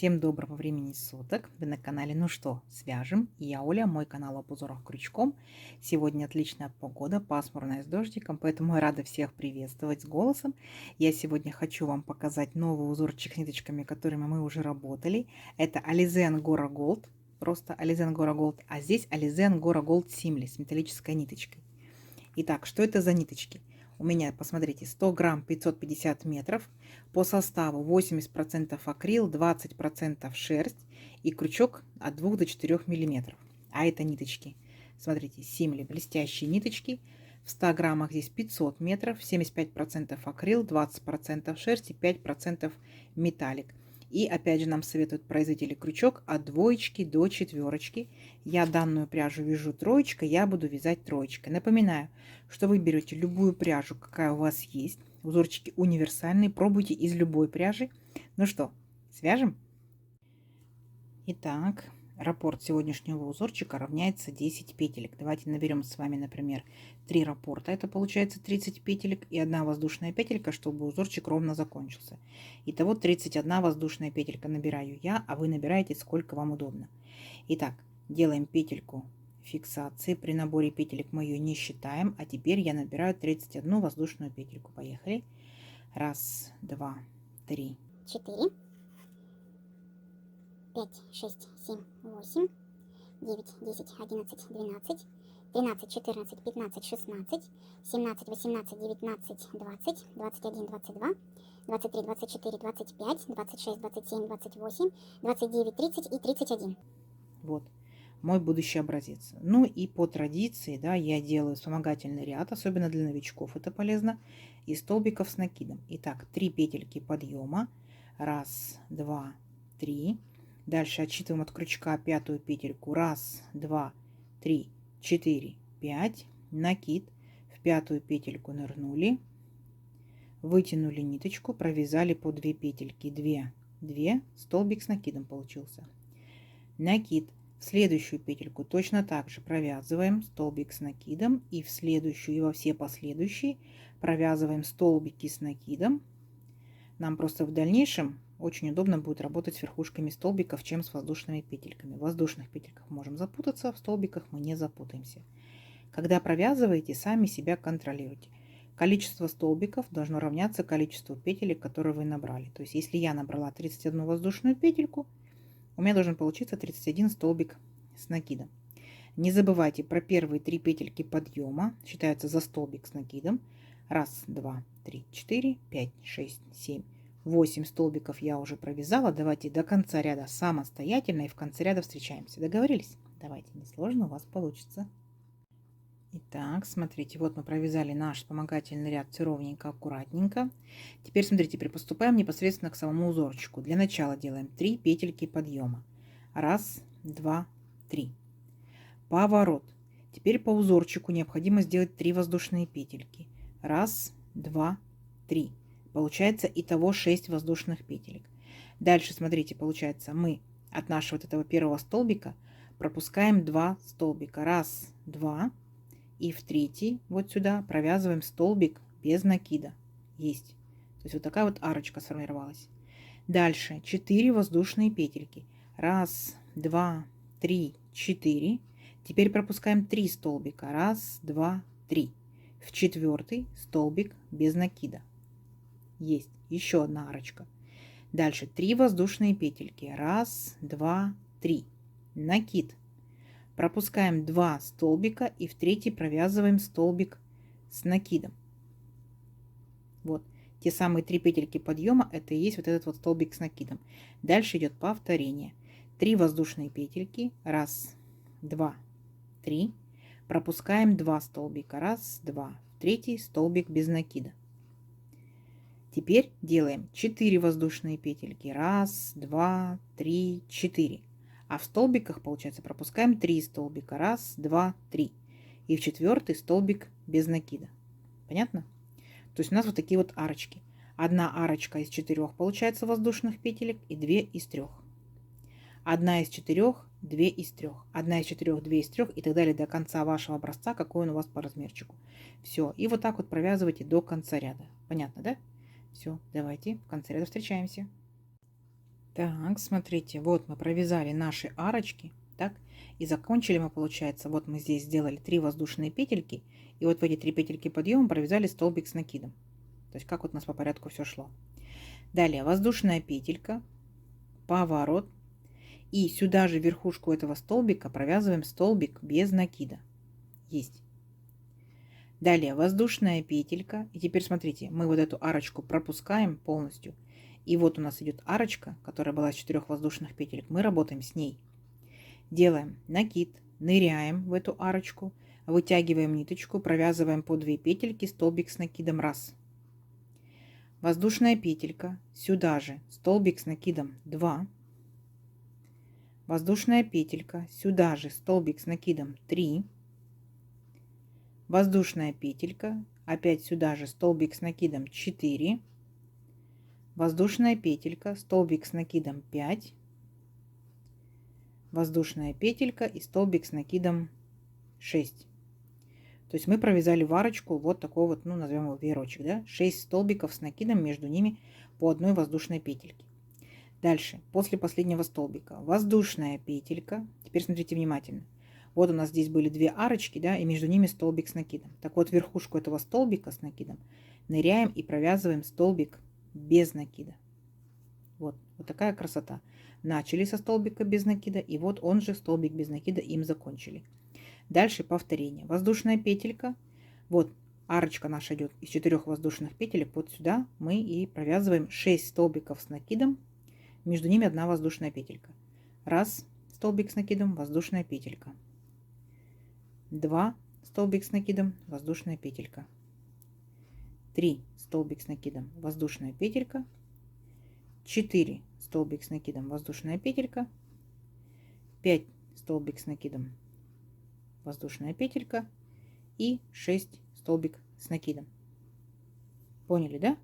Всем доброго времени суток. Вы на канале Ну что, свяжем? И я Оля, мой канал об узорах крючком. Сегодня отличная погода, пасмурная с дождиком, поэтому я рада всех приветствовать с голосом. Я сегодня хочу вам показать новый узорчик с ниточками, которыми мы уже работали. Это Alize Angora Gold, просто Alize Angora Gold, а здесь Alize Angora Gold Seamless с металлической ниточкой. Итак, что это за ниточки? У меня, посмотрите, 100 грамм 550 метров. По составу 80% акрил, 20% шерсть и крючок от 2 до 4 миллиметров. А это ниточки. Смотрите, Симли, блестящие ниточки. В 100 граммах здесь 500 метров, 75% акрил, 20% шерсть и 5% металлик. И опять же нам советуют производители крючок от 2 до 4. Я данную пряжу вяжу троечкой, я буду вязать троечкой. Напоминаю, что вы берете любую пряжу, какая у вас есть. Узорчики универсальные, пробуйте из любой пряжи. Ну что, свяжем? Итак, раппорт сегодняшнего узорчика равняется 10 петелек. Давайте наберем с вами, например, 3 раппорта. Это получается 30 петелек и 1 воздушная петелька, чтобы узорчик ровно закончился. Итого 31 воздушная петелька набираю я, а вы набираете сколько вам удобно. Итак, делаем петельку фиксации. При наборе петелек мы ее не считаем. А теперь я набираю 31 воздушную петельку. Поехали. 1, 2, 3, 4, 5, 6, 7, 8, 9, 10, 11, 12, 13, 14, 15, 16, 17, 18, 19, 20, 21, 22, 23, 24, 25, 26, 27, 28, 29, 30 и 31. Вот мой будущий образец. Ну и по традиции, да, я делаю вспомогательный ряд, особенно для новичков это полезно, из столбиков с накидом. Итак, 3 петельки подъема. 1, 2, 3. Дальше отсчитываем от крючка 5-ю петельку. 1, 2, 3, 4, 5. Накид. В 5-ю петельку нырнули. Вытянули ниточку, провязали по 2 петельки. 2, 2. Столбик с накидом получился. Накид. В следующую петельку точно так же провязываем столбик с накидом. И в следующую, и во все последующие провязываем столбики с накидом. Нам просто в дальнейшем очень удобно будет работать с верхушками столбиков, чем с воздушными петельками. В воздушных петельках можем запутаться, в столбиках мы не запутаемся. Когда провязываете, сами себя контролируйте. Количество столбиков должно равняться количеству петелек, которые вы набрали. То есть, если я набрала 31 воздушную петельку, у меня должен получиться 31 столбик с накидом. Не забывайте про первые 3 петельки подъема, считаются за столбик с накидом. 1, 2, 3, 4, 5, 6, 7, 8 столбиков я уже провязала. Давайте до конца ряда самостоятельно и в конце ряда встречаемся. Договорились? Давайте, несложно у вас получится. Итак, смотрите, вот мы провязали наш вспомогательный ряд все ровненько, аккуратненько. Теперь, смотрите, приступаем непосредственно к самому узорчику. Для начала делаем 3 петельки подъема. 1, 2, 3. Поворот. Теперь по узорчику необходимо сделать 3 воздушные петельки. 1, 2, 3. Получается итого 6 воздушных петелек. Дальше, смотрите, получается, мы от нашего вот этого первого столбика пропускаем 2 столбика. 1, 2. И в третий вот сюда провязываем столбик без накида. Есть. То есть вот такая вот арочка сформировалась. Дальше 4 воздушные петельки. 1, 2, 3, 4. Теперь пропускаем 3 столбика. 1, 2, 3. В четвертый столбик без накида. Есть. Еще одна арочка. Дальше 3 воздушные петельки. 1, 2, 3. Накид. Пропускаем 2 столбика и в третий провязываем столбик с накидом. Вот. Те самые 3 петельки подъема, это и есть вот этот вот столбик с накидом. Дальше идет повторение. 3 воздушные петельки. 1, 2, 3. Пропускаем 2 столбика. 1, 2. В третий столбик без накида. Теперь делаем 4 воздушные петельки. 1, 2, 3, 4. А в столбиках, получается, пропускаем 3 столбика. 1, 2, 3. И в четвертый столбик без накида. Понятно? То есть у нас вот такие вот арочки. Одна арочка из 4 получается воздушных петелек и 2 из 3. Одна из 4, 2 из 3. Одна из 4, 2 из 3 и так далее до конца вашего образца, какой он у вас по размерчику. Все. И вот так вот провязывайте до конца ряда. Понятно, да? Все. Давайте в конце ряда встречаемся. Так, смотрите, вот мы провязали наши арочки, так, и закончили мы, получается, вот мы здесь сделали 3 воздушные петельки, и вот в эти 3 петельки подъема провязали столбик с накидом. То есть как вот у нас по порядку все шло. Далее воздушная петелька, поворот, и сюда же верхушку этого столбика провязываем столбик без накида. Есть. Далее воздушная петелька, и теперь смотрите, мы вот эту арочку пропускаем полностью, и вот у нас идет арочка, которая была из 4 воздушных петелек, мы работаем с ней. Делаем накид, ныряем в эту арочку, вытягиваем ниточку, провязываем по 2 петельки, столбик с накидом 1. Воздушная петелька, сюда же столбик с накидом 2. Воздушная петелька, сюда же столбик с накидом 3. Воздушная петелька, опять сюда же столбик с накидом 4. Воздушная петелька, столбик с накидом 5. Воздушная петелька и столбик с накидом 6. То есть мы провязали в арочку вот такой вот, ну, назовем его веерочек, да, 6 столбиков с накидом, между ними по одной воздушной петельке. Дальше, после последнего столбика, воздушная петелька. Теперь смотрите внимательно. Вот у нас здесь были 2 арочки, да, и между ними столбик с накидом. Так вот, верхушку этого столбика с накидом ныряем и провязываем столбик без накида. Вот такая красота. Начали со столбика без накида, и вот он же столбик без накида им закончили. Дальше повторение. Воздушная петелька. Вот арочка наша идет из 4 воздушных петелек. Вот сюда мы и провязываем 6 столбиков с накидом. Между ними 1 воздушная петелька. 1 столбик с накидом, воздушная петелька. 2 столбик с накидом, воздушная петелька. 3 столбик с накидом, воздушная петелька. 4 столбик с накидом, воздушная петелька. 5 столбик с накидом, воздушная петелька. И 6 столбик с накидом. Поняли, да?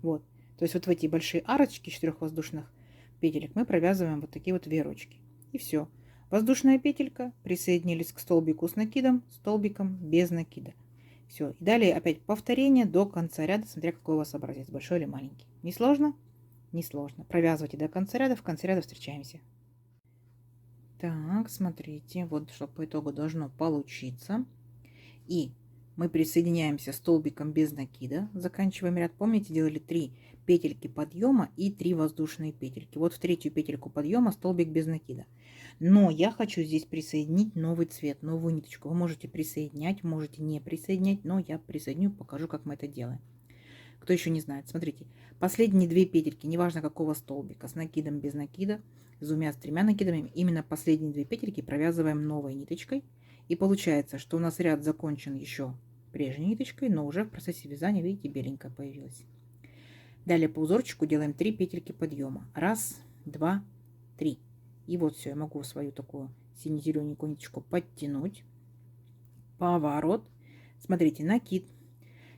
Вот. То есть вот в эти большие арочки 4 воздушных петелек мы провязываем вот такие вот веерочки. И все. Воздушная петелька, присоединились к столбику с накидом, столбиком без накида. Все. И далее опять повторение до конца ряда, смотря какой у вас образец, большой или маленький. Не сложно? Не сложно. Провязывайте до конца ряда, в конце ряда встречаемся. Так, смотрите, вот что по итогу должно получиться. И мы присоединяемся столбиком без накида, заканчиваем ряд. Помните, делали 3 петельки подъема и 3 воздушные петельки. Вот в 3-ю петельку подъема столбик без накида. Но я хочу здесь присоединить новый цвет, новую ниточку. Вы можете присоединять, можете не присоединять, но я присоединю, покажу, как мы это делаем. Кто еще не знает, смотрите, последние 2 петельки, неважно какого столбика, с накидом, без накида, с 2, с 3 накидами, именно последние 2 петельки провязываем новой ниточкой. И получается, что у нас ряд закончен еще прежней ниточкой, но уже в процессе вязания, видите, беленькая появилась. Далее по узорчику делаем 3 петельки подъема. 1, 2, 3. И вот все, я могу свою такую сине-зелененькую ниточку подтянуть. Поворот. Смотрите, накид.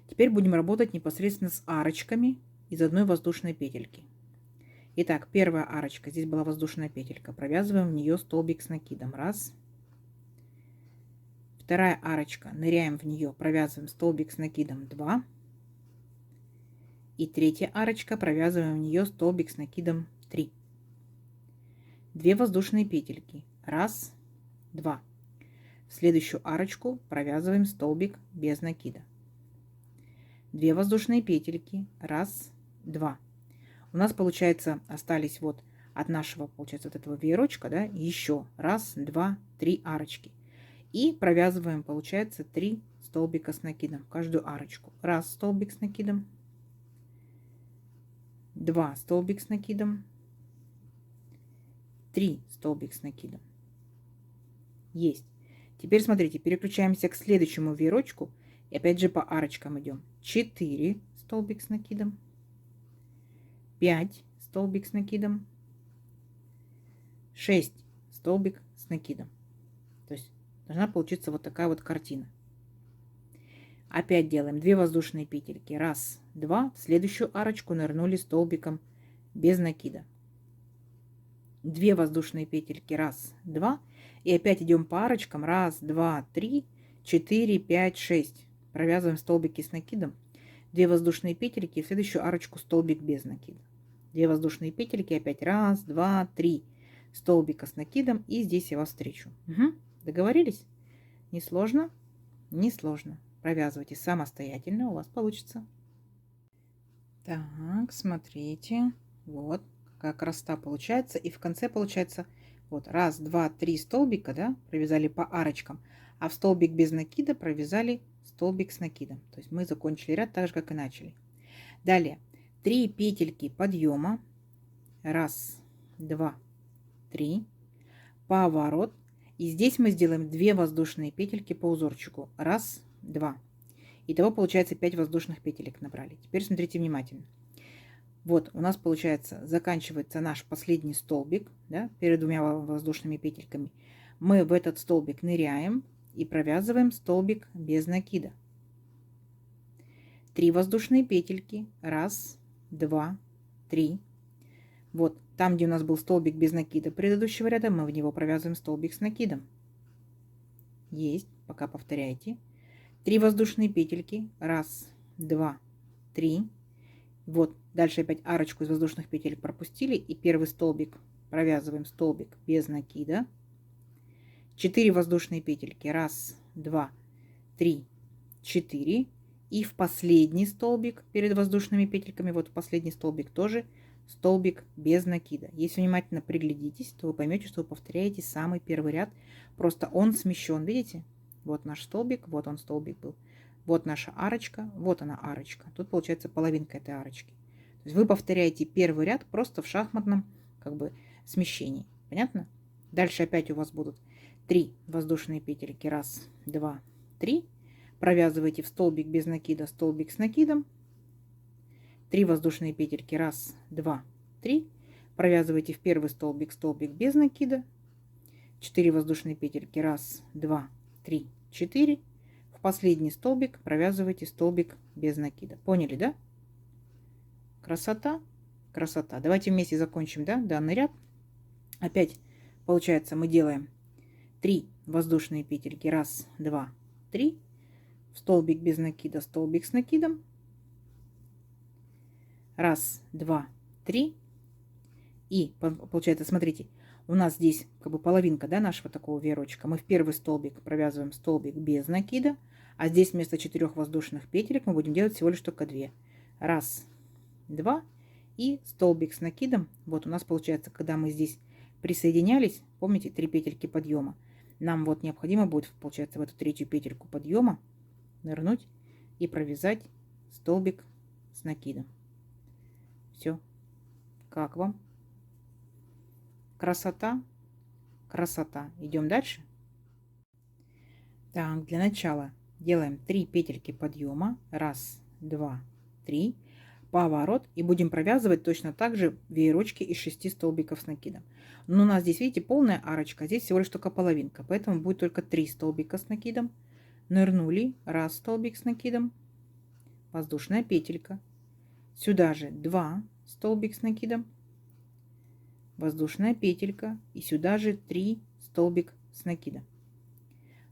Теперь будем работать непосредственно с арочками из одной воздушной петельки. Итак, первая арочка. Здесь была воздушная петелька. Провязываем в нее столбик с накидом. 1. Вторая арочка. Ныряем в нее. Провязываем столбик с накидом. 2. И третья арочка. Провязываем в нее столбик с накидом. 3. 2 воздушные петельки. 1, 2. В следующую арочку провязываем столбик без накида. 2 воздушные петельки. 1, 2. У нас, получается, остались вот от нашего, получается, от этого веерочка, да, еще 1, 2, 3 арочки. И провязываем, получается, 3 столбика с накидом в каждую арочку. 1 столбик с накидом. 2 столбик с накидом. 3 столбик с накидом. Есть. Теперь смотрите, переключаемся к следующему веерочку. И опять же по арочкам идем. 4 столбик с накидом. 5 столбик с накидом. 6 столбик с накидом. То есть должна получиться вот такая вот картина. Опять делаем 2 воздушные петельки. 1, 2. В следующую арочку нырнули столбиком без накида. 2 воздушные петельки. 1, 2. И опять идем по арочкам. 1, 2, 3, 4, 5, 6. Провязываем столбики с накидом. 2 воздушные петельки. И в следующую арочку столбик без накида. 2 воздушные петельки, опять раз, два, три столбика с накидом, и здесь я вас встречу. Угу. Договорились? Несложно? Несложно. Провязывайте самостоятельно, у вас получится. Так, смотрите. Вот, какая красота получается. И в конце получается вот раз, два, три столбика, да, провязали по арочкам, а в столбик без накида провязали столбик с накидом. То есть мы закончили ряд так же, как и начали. Далее 3 петельки подъема. Раз, два, три. Поворот. И здесь мы сделаем 2 воздушные петельки по узорчику. Раз, два. Итого получается 5 воздушных петелек набрали. Теперь смотрите внимательно. Вот у нас получается заканчивается наш последний столбик, да, перед 2 воздушными петельками. Мы в этот столбик ныряем и провязываем столбик без накида. 3 воздушные петельки. Раз, два, три. Вот там, где у нас был столбик без накида предыдущего ряда, мы в него провязываем столбик с накидом. Есть. Пока повторяйте. 3 воздушные петельки. Раз, два, три. Вот дальше опять арочку из воздушных петелек пропустили. И первый столбик провязываем столбик без накида. 4 воздушные петельки. Раз, два, три, 4. И в последний столбик перед воздушными петельками, вот в последний столбик тоже столбик без накида. Если внимательно приглядитесь, то вы поймете, что вы повторяете самый первый ряд. Просто он смещен, видите? Вот наш столбик, вот он столбик был. Вот наша арочка, вот она арочка. Тут получается половинка этой арочки. То есть вы повторяете первый ряд просто в шахматном как бы смещении. Понятно? Дальше опять у вас будут 3 воздушные петельки. Раз, два, три. Провязываете в столбик без накида столбик с накидом. 3 воздушные петельки. Раз, два, три. Провязывайте в первый столбик столбик без накида. 4 воздушные петельки. Раз, два, три, 4. В последний столбик провязывайте столбик без накида. Поняли, да? Красота, красота. Давайте вместе закончим, да, данный ряд. Опять получается мы делаем 3 воздушные петельки. Раз, два, три. Столбик без накида, столбик с накидом. Раз, два, три. И получается, смотрите, у нас здесь как бы половинка, да, нашего такого веерочка. Мы в первый столбик провязываем столбик без накида, а здесь вместо 4 воздушных петелек мы будем делать всего лишь только 2. Раз, два. И столбик с накидом. Вот у нас получается, когда мы здесь присоединялись, помните, 3 петельки подъема, нам вот необходимо будет, получается, в эту третью петельку подъема нырнуть и провязать столбик с накидом. Все. Как вам? Красота? Красота. Идем дальше. Так, для начала делаем 3 петельки подъема. Раз, два, три. Поворот. И будем провязывать точно так же веерочки из 6 столбиков с накидом. Но у нас здесь, видите, полная арочка. Здесь всего лишь только половинка. Поэтому будет только 3 столбика с накидом. Нырнули. Раз столбик с накидом. Воздушная петелька. Сюда же 2 столбик с накидом. Воздушная петелька. И сюда же 3 столбик с накидом.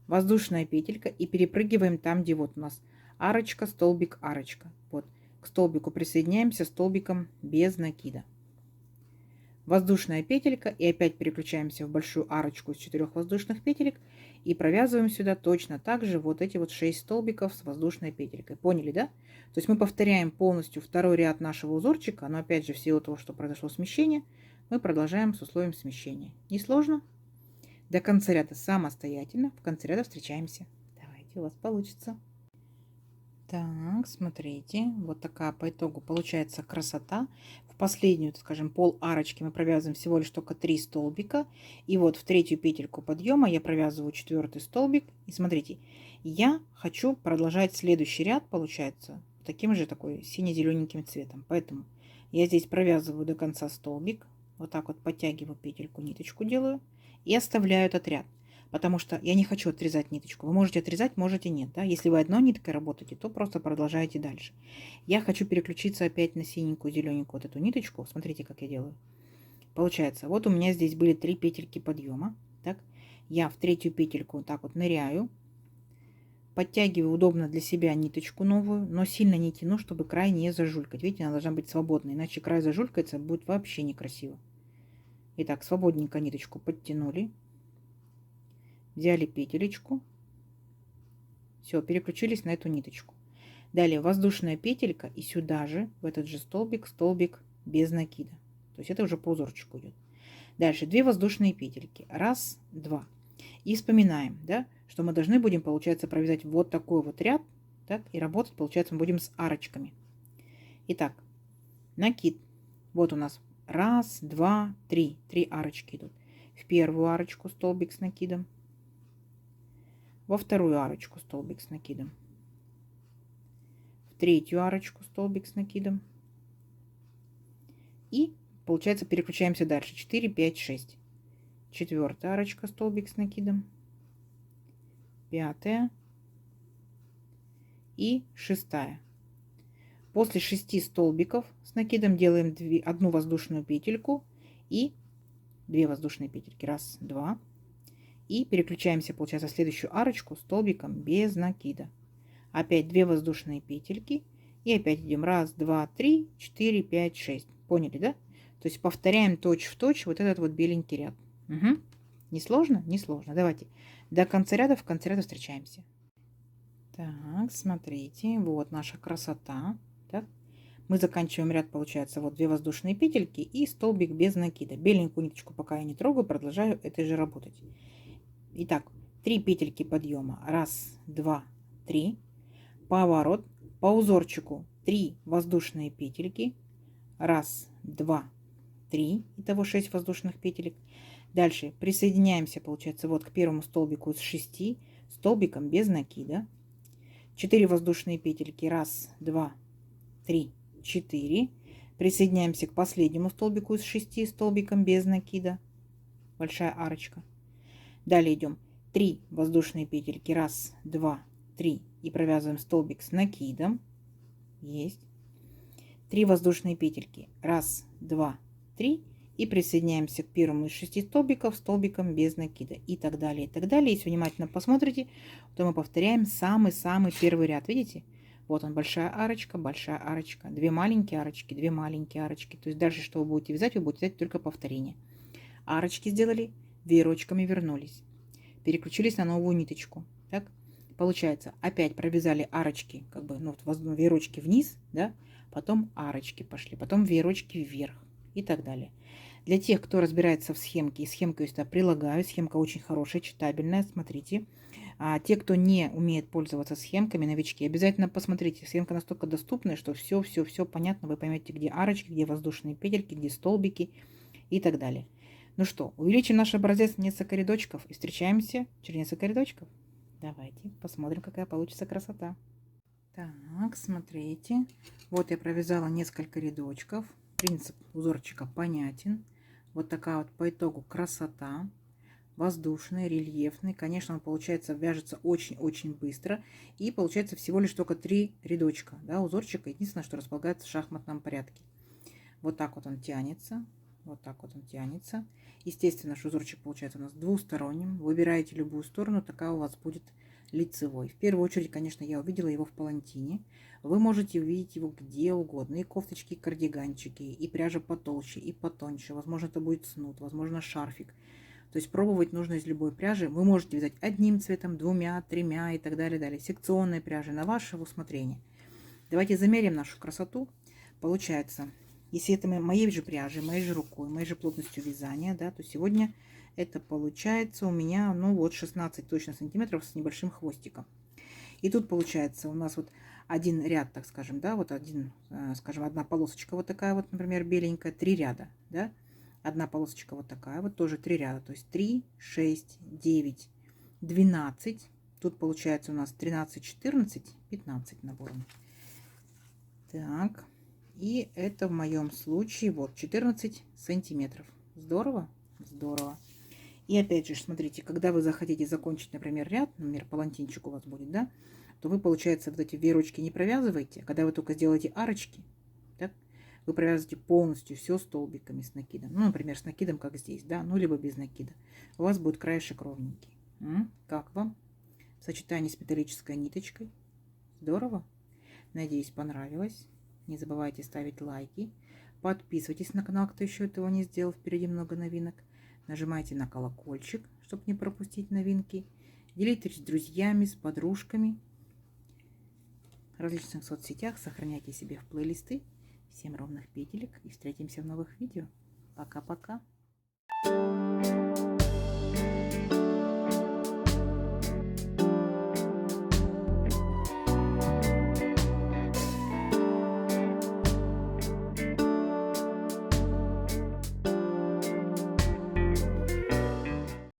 Воздушная петелька. И перепрыгиваем там, где вот у нас арочка, столбик, арочка. Вот. К столбику присоединяемся столбиком без накида. Воздушная петелька. И опять переключаемся в большую арочку из 4 воздушных петелек. И провязываем сюда точно так же вот эти вот 6 столбиков с воздушной петелькой. Поняли, да? То есть мы повторяем полностью второй ряд нашего узорчика. Но опять же в силу того, что произошло смещение, мы продолжаем с условием смещения. Несложно? До конца ряда самостоятельно. В конце ряда встречаемся. Давайте, у вас получится. Так, смотрите, вот такая по итогу получается красота. В последнюю, скажем, пол арочки мы провязываем всего лишь только 3 столбика. И вот в третью петельку подъема я провязываю 4 столбик. И смотрите, я хочу продолжать следующий ряд, получается, таким же такой сине-зелененьким цветом. Поэтому я здесь провязываю до конца столбик. Вот так вот подтягиваю петельку, ниточку делаю. И оставляю этот ряд. Потому что я не хочу отрезать ниточку. Вы можете отрезать, можете нет. Да? Если вы одной ниткой работаете, то просто продолжаете дальше. Я хочу переключиться опять на синенькую, зелененькую вот эту ниточку. Смотрите, как я делаю. Получается, вот у меня здесь были 3 петельки подъема. Так? Я в третью петельку вот так вот ныряю. Подтягиваю удобно для себя ниточку новую, но сильно не тяну, чтобы край не зажулькать. Видите, она должна быть свободной, иначе край зажулькается, будет вообще некрасиво. Итак, свободненько ниточку подтянули. Взяли петелечку. Все, переключились на эту ниточку. Далее воздушная петелька и сюда же, в этот же столбик без накида. То есть это уже по узорчику идет. Дальше 2 воздушные петельки. Раз, два. И вспоминаем, да, что мы должны будем, получается, провязать вот такой вот ряд. Так, и работать, получается, мы будем с арочками. Итак, накид. Вот у нас раз, два, три. 3 арочки идут. В первую арочку столбик с накидом. Во вторую арочку столбик с накидом. В третью арочку столбик с накидом. И, получается, переключаемся дальше. 4, 5, 6. Четвертая арочка, столбик с накидом. Пятая. И шестая. После 6 столбиков с накидом делаем одну воздушную петельку и 2 воздушные петельки. Раз, два. И переключаемся, получается, в следующую арочку столбиком без накида. Опять 2 воздушные петельки. И опять идем. Раз, два, три, 4, 5, 6. Поняли, да? То есть повторяем точь-в-точь вот этот вот беленький ряд. Угу. Не сложно? Не сложно. Давайте до конца ряда, в конце ряда встречаемся. Так, смотрите, вот наша красота. Так. Мы заканчиваем ряд, получается, вот 2 воздушные петельки и столбик без накида. Беленькую ниточку пока я не трогаю, продолжаю этой же работать. Итак, 3 петельки подъема. Раз, два, три. Поворот. По узорчику 3 воздушные петельки. Раз, два, три. Итого 6 воздушных петелек. Дальше присоединяемся, получается, вот к первому столбику из 6 столбиком без накида. 4 воздушные петельки. Раз, два, три, 4. Присоединяемся к последнему столбику из 6 столбиком без накида. Большая арочка. Далее идем 3 воздушные петельки. Раз, два, три. И провязываем столбик с накидом. Есть. 3 воздушные петельки. Раз, два, три. И присоединяемся к первому из 6 столбиков столбиком без накида. И так далее, и так далее. Если внимательно посмотрите, то мы повторяем самый-самый первый ряд. Видите? Вот он, большая арочка, 2 маленькие арочки, 2 маленькие арочки. То есть дальше, что вы будете вязать только повторение. Арочки сделали, веерочками вернулись. Переключились на новую ниточку. Так? Получается, опять провязали арочки, как бы, ну, веерочки вниз, да? Потом арочки пошли, потом веерочки вверх и так далее. Для тех, кто разбирается в схемке, и схемку я сюда прилагаю, схемка очень хорошая, читабельная, смотрите. А те, кто не умеет пользоваться схемками, новички, обязательно посмотрите. Схемка настолько доступная, что все понятно. Вы поймете, где арочки, где воздушные петельки, где столбики и так далее. Ну что, увеличим наш образец в несколько рядочков и встречаемся через несколько рядочков. Давайте посмотрим, какая получится красота. Так, смотрите. Вот я провязала несколько рядочков. Принцип узорчика понятен. Вот такая вот по итогу красота. Воздушный, рельефный. Конечно, он получается, вяжется очень-очень быстро. И получается всего лишь только 3 рядочка. Да, узорчика. Единственное, что располагается в шахматном порядке. Вот так вот он тянется. Вот так вот он тянется. Естественно, что узорчик получается у нас двусторонним. Выбираете любую сторону, такая у вас будет лицевой. В первую очередь, конечно, я увидела его в палантине. Вы можете увидеть его где угодно. И кофточки, и кардиганчики, и пряжа потолще, и потоньше. Возможно, это будет снуд, возможно, шарфик. То есть пробовать нужно из любой пряжи. Вы можете вязать одним цветом, 2, 3 и так далее, далее. Секционной пряжи на ваше усмотрение. Давайте замерим нашу красоту. Получается, если это моей же пряжи, моей же рукой, моей же плотностью вязания, да, то сегодня это получается у меня, ну вот, 16 точно сантиметров с небольшим хвостиком. И тут получается у нас вот один ряд, так скажем, да, вот один, скажем, одна полосочка вот такая вот, например, беленькая, 3 ряда, да, одна полосочка вот такая вот, тоже 3 ряда, то есть 3, 6, 9, 12, тут получается у нас 13, 14, 15 набором. Так, и это в моем случае вот 14 сантиметров. Здорово? Здорово. И опять же, смотрите, когда вы захотите закончить, например, ряд, например, палантинчик у вас будет, да, то вы, получается, вот эти веерочки не провязываете. Когда вы только сделаете арочки, так, вы провязываете полностью все столбиками с накидом. Ну, например, с накидом, как здесь, да, ну, либо без накида. У вас будет краешек ровненький. Как вам? в сочетании с металлической ниточкой. Здорово! Надеюсь, понравилось. Не забывайте ставить лайки. Подписывайтесь на канал, кто еще этого не сделал. Впереди много новинок. Нажимайте на колокольчик, чтобы не пропустить новинки. Делитесь с друзьями, с подружками в различных соцсетях. Сохраняйте себе в плейлисты. Всем ровных петелек и встретимся в новых видео. Пока-пока.